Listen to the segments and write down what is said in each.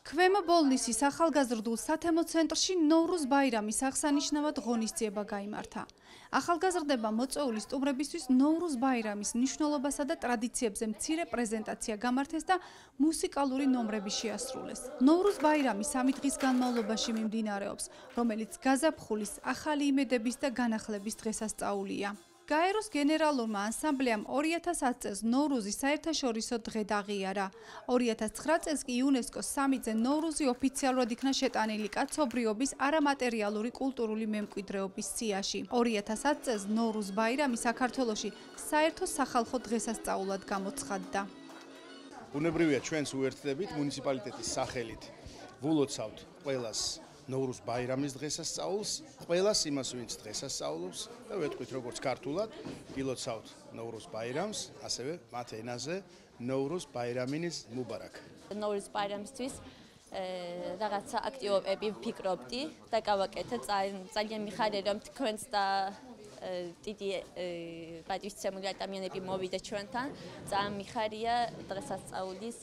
ქვემო ბოლნისის ახალგაზრდულ სათემო ცენტრში ნოვრუზ ბაირამის აღსანიშნავად ღონისძიება გაიმართა. ახალგაზრდება მოწვეული სტუმრებისთვის ნოვრუზ ბაირამის მნიშვნელობასა და ტრადიციებზე მცირე პრეზენტაცია გამართეს და მუსიკალური ნომრები შეასრულეს. ნოვრუზ ბაირამი 3 დღის განმავლობაში მიმდინარეობს, რომელიც გაზაფხულის, ახალი იმედების და განახლების დღესასწაულია. გაეროს გენერალურმა ანსამბლეამ 2010 წელს ნოვრუზი საერთაშორისო დღე აღიარა. 2009 წელს კი იუნესკოს სამიძე ნოვრუზი ოფიციალურად იქნა შეტანილი კაცობრიობის არამატერიალური კულტურული მემკვიდრეობის სიაში. 2010 წელს ნოვრუზ ბაირამი საქართველოში საერთო სახალხო დღესასწაულად გამოცხადდა. ბუნებრივია ჩვენს უერთდებით მუნიციპალიტეტის სახელით ვილოცავთ ყველას ნოვრუზ ბაირამის დღესასწაულს, ყველას იმას ვინც დღესასწაულობს და ვეთქვით როგორც ქართულად ვილოცავთ ნოვრუზ ბაირამს, ასევე მათ ენაზე ნოვრუზ ბაირამინის მუბარაკ. ნოვრუზ ბაირამისთვის რაღაცა აქტივობები ვფიქრობდი და გავაკეთე, ძალიან მიხარია რომ თქვენს და დიდი პატივისცემული ადამიანები მოვიდა ჩვენთან, ძალიან მიხარია დღესასწაულის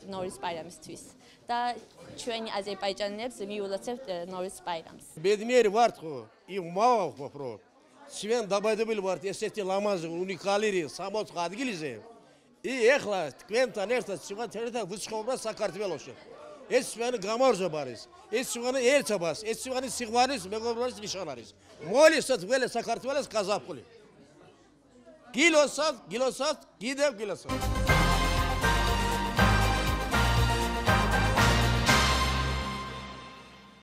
ნოვრუზ ბაირამისთვის და ჩვენი აზერბაიჯანელებს მიულოცებთ ნოვრუზ ბაირამს. ბედნიერი ვართ ხო? მოვავხობ რომ ჩვენ დაბადებული ვართ ესეთი ლამაზი უნიკალური 60 ადგილზე. ეხლა თქვენთან ერთად ერთად ვცხოვრობ საქართველოში. ეს ჩვენი გამარჯვება არის. ეს ჩვენი ერთობას, ეს ჩვენი სიყვარულის მეგობრობის ნიშანი არის. მოლისოთ ველე საქართველოს გაზაფხული. გილოსავთ, კიდევ გილოსავთ.